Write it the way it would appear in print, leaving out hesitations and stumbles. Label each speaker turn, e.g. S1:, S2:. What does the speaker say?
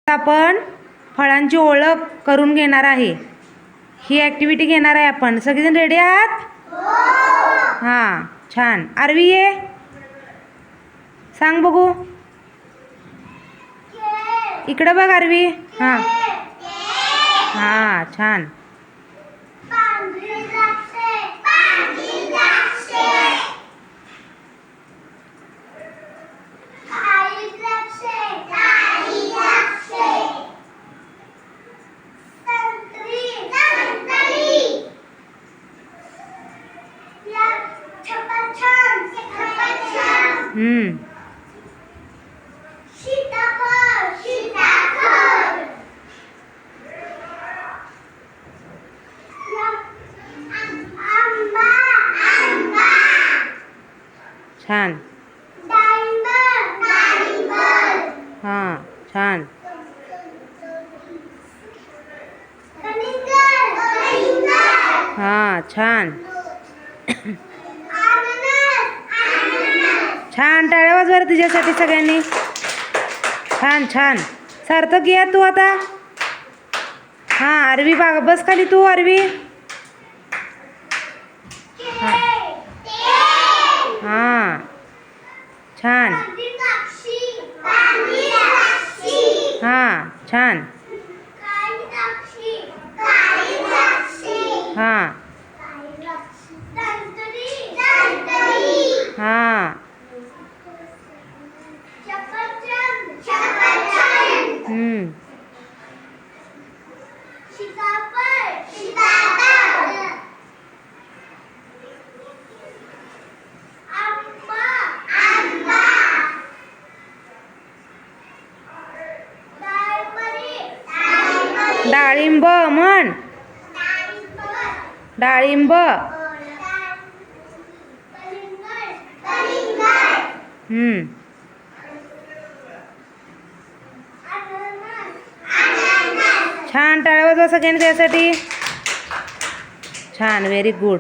S1: आपण फळांची ओळख करून घेणार आहे. ही ॲक्टिव्हिटी घेणार आहे आपण. सगळेजण रेडी आहात? हां, छान. आरवी ये, सांग बघू. इकडं बघ आरवी. हां हां, छान. छान. हां, छान. हां, छान. छान. टाळ्या वाजवा तुझ्यासाठी सगळ्यांनी. छान छान. सार्थक या तू आता. हां, आरवी बस खाली तू आरवी. हां, छान. हां, छान. हां हां. डाळिंब म्हण. डाळिंब. छान. टाळ्या वाजवा सगळ्यांनी त्यासाठी. छान. Very good.